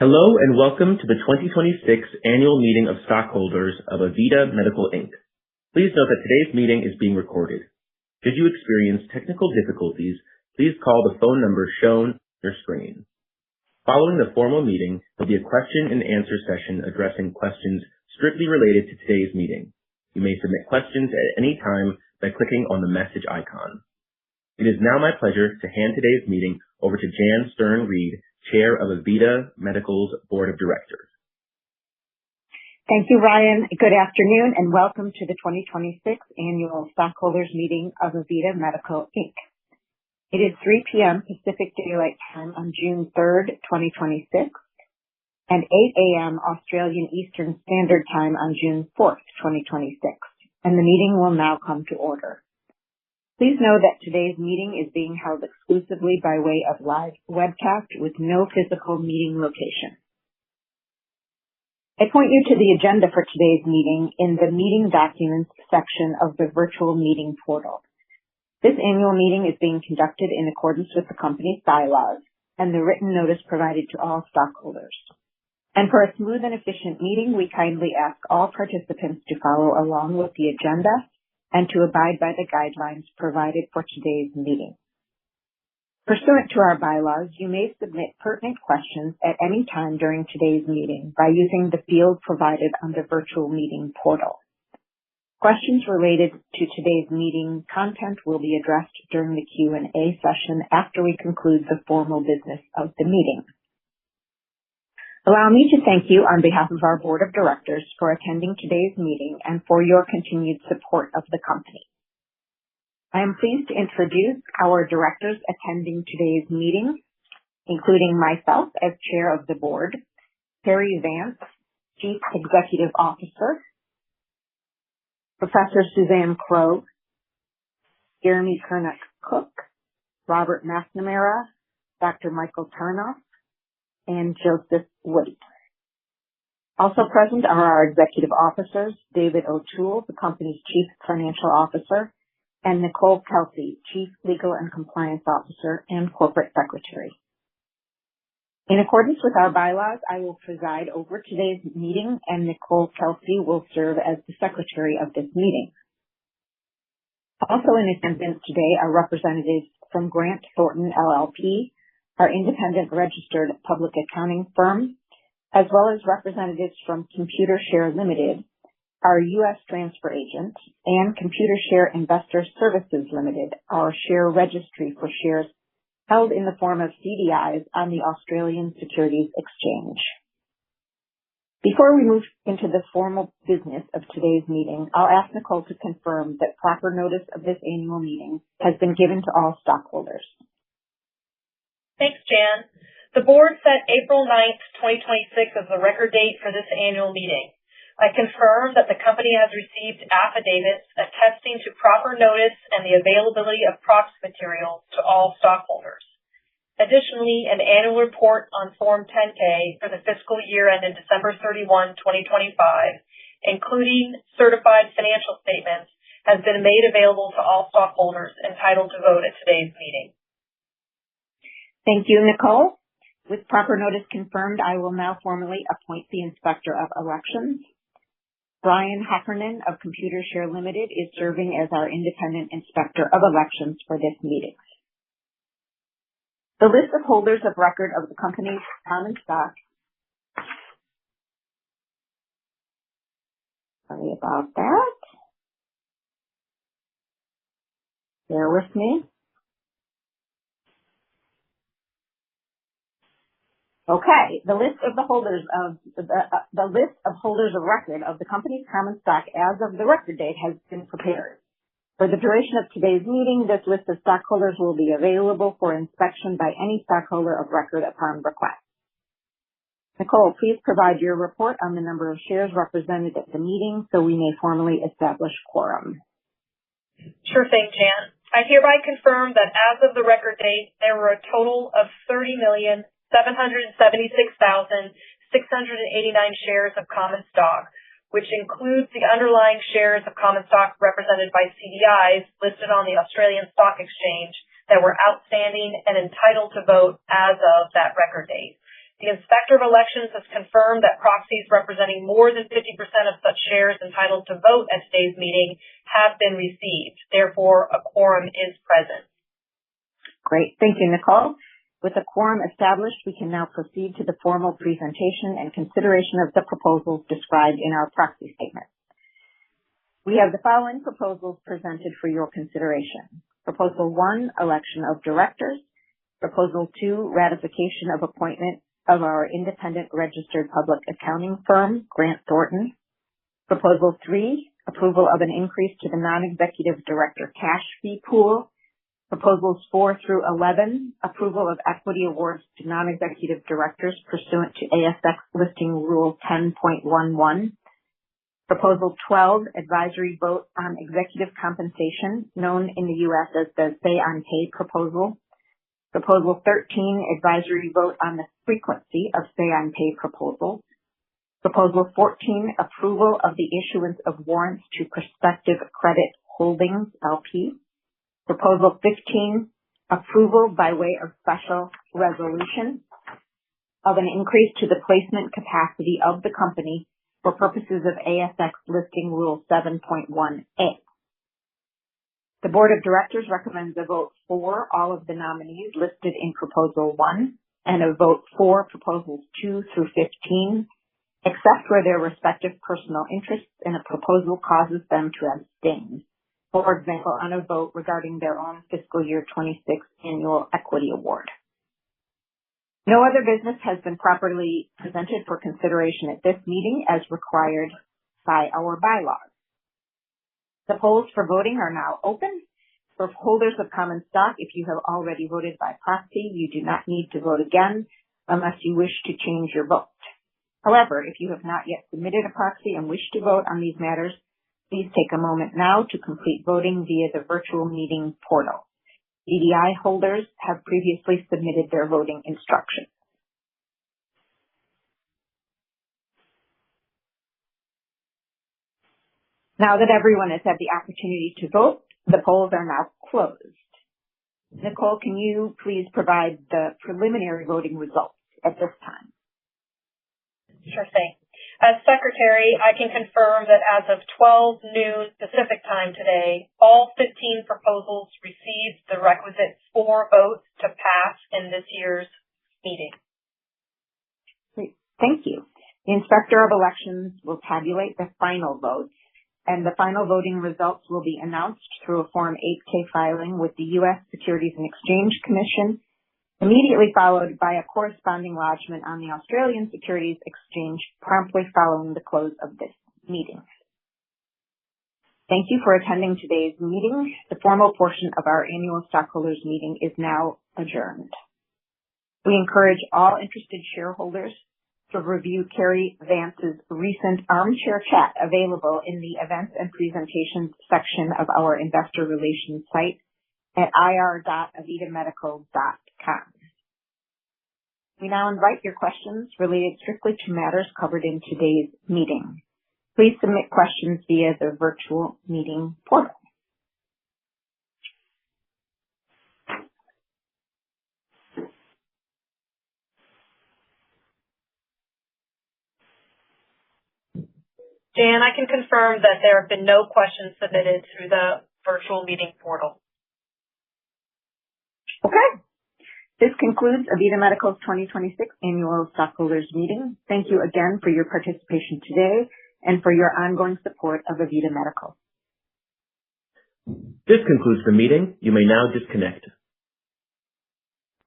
Hello and welcome to the 2026 Annual Meeting of Stockholders of AVITA Medical, Inc. Please note that today's meeting is being recorded. Should you experience technical difficulties, please call the phone number shown on your screen. Following the formal meeting, there'll be a question and answer session addressing questions strictly related to today's meeting. You may submit questions at any time by clicking on the message icon. It is now my pleasure to hand today's meeting over to Jan Stern-Reed, Chair of AVITA Medical's Board of Directors. Thank you, Ryan. Good afternoon and welcome to the 2026 Annual Stockholders Meeting of AVITA Medical, Inc. It is 3 p.m. Pacific Daylight Time on June 3rd, 2026, and 8 a.m. Australian Eastern Standard Time on June 4th, 2026, and the meeting will now come to order. Please know that today's meeting is being held exclusively by way of live webcast with no physical meeting location. I point you to the agenda for today's meeting in the Meeting Documents section of the virtual meeting portal. This annual meeting is being conducted in accordance with the company's bylaws and the written notice provided to all stockholders. And for a smooth and efficient meeting, we kindly ask all participants to follow along with the agenda and to abide by the guidelines provided for today's meeting. Pursuant to our bylaws, you may submit pertinent questions at any time during today's meeting by using the field provided on the virtual meeting portal. Questions related to today's meeting content will be addressed during the Q&A session after we conclude the formal business of the meeting. Allow me to thank you on behalf of our Board of Directors for attending today's meeting and for your continued support of the company. I am pleased to introduce our directors attending today's meeting, including myself as Chair of the Board, Terry Vance, Chief Executive Officer, Professor Suzanne Crowe, Jeremy Kernick-Cook, Robert McNamara, Dr. Michael Turnoff, and Joseph Woody. Also present are our executive officers, David O'Toole, the company's Chief Financial Officer, and Nicole Kelsey, Chief Legal and Compliance Officer and Corporate Secretary. In accordance with our bylaws, I will preside over today's meeting, and Nicole Kelsey will serve as the Secretary of this meeting. Also in attendance today are representatives from Grant Thornton LLP, our independent registered public accounting firm, as well as representatives from Computershare Limited, our U.S. transfer agent, and Computershare Investor Services Limited, our share registry for shares held in the form of CDIs on the Australian Securities Exchange. Before we move into the formal business of today's meeting, I'll ask Nicole to confirm that proper notice of this annual meeting has been given to all stockholders. Thanks, Jan. The board set April 9th, 2026 as the record date for this annual meeting. I confirm that the company has received affidavits attesting to proper notice and the availability of proxy materials to all stockholders. Additionally, an annual report on Form 10-K for the fiscal year ended December 31, 2025, including certified financial statements, has been made available to all stockholders entitled to vote at today's meeting. Thank you, Nicole. With proper notice confirmed, I will now formally appoint the Inspector of Elections. Brian Heffernan of Computershare Limited is serving as our independent Inspector of Elections for this meeting. The list of holders of record of the company's common stock. Sorry about that. Bear with me. Okay, the list of holders of record of the company's common stock as of the record date has been prepared. For the duration of today's meeting, this list of stockholders will be available for inspection by any stockholder of record upon request. Nicole, please provide your report on the number of shares represented at the meeting so we may formally establish quorum. Sure thing, Jan. I hereby confirm that as of the record date, there were a total of 30,776,689 shares of common stock, which includes the underlying shares of common stock represented by CDIs listed on the Australian Stock Exchange that were outstanding and entitled to vote as of that record date. The Inspector of Elections has confirmed that proxies representing more than 50% of such shares entitled to vote at today's meeting have been received. Therefore, a quorum is present. Great. Thank you, Nicole. With a quorum established, we can now proceed to the formal presentation and consideration of the proposals described in our proxy statement. We have the following proposals presented for your consideration. Proposal 1, election of directors. Proposal 2, ratification of appointment of our independent registered public accounting firm, Grant Thornton. Proposal 3, approval of an increase to the non-executive director cash fee pool. Proposals 4 through 11, approval of equity awards to non-executive directors pursuant to ASX Listing Rule 10.11. Proposal 12, advisory vote on executive compensation, known in the U.S. as the Say on Pay proposal. Proposal 13, advisory vote on the frequency of Say on Pay proposals. Proposal 14, approval of the issuance of warrants to Prospective Credit Holdings, LP. Proposal 15, approval by way of special resolution of an increase to the placement capacity of the company for purposes of ASX Listing Rule 7.1A. The Board of Directors recommends a vote for all of the nominees listed in Proposal 1 and a vote for Proposals 2 through 15, except where their respective personal interests in a proposal causes them to abstain. For example, on a vote regarding their own Fiscal Year 26 Annual Equity Award. No other business has been properly presented for consideration at this meeting as required by our bylaws. The polls for voting are now open. For holders of common stock, if you have already voted by proxy, you do not need to vote again unless you wish to change your vote. However, if you have not yet submitted a proxy and wish to vote on these matters, please take a moment now to complete voting via the virtual meeting portal. VDI holders have previously submitted their voting instructions. Now that everyone has had the opportunity to vote, the polls are now closed. Nicole, can you please provide the preliminary voting results at this time? Sure thing. As Secretary, I can confirm that as of 12 noon Pacific time today, all 15 proposals received the requisite 4 votes to pass in this year's meeting. Great. Thank you. The Inspector of Elections will tabulate the final votes, and the final voting results will be announced through a Form 8K filing with the U.S. Securities and Exchange Commission, immediately followed by a corresponding lodgment on the Australian Securities Exchange promptly following the close of this meeting. Thank you for attending today's meeting. The formal portion of our annual stockholders meeting is now adjourned. We encourage all interested shareholders to review Carrie Vance's recent armchair chat available in the Events and Presentations section of our Investor Relations site at ir.avitamedical.com. We now invite your questions related strictly to matters covered in today's meeting. Please submit questions via the virtual meeting portal. Jan, I can confirm that there have been no questions submitted through the virtual meeting portal. Okay. This concludes AVITA Medical's 2026 Annual Stockholders Meeting. Thank you again for your participation today and for your ongoing support of AVITA Medical. This concludes the meeting. You may now disconnect.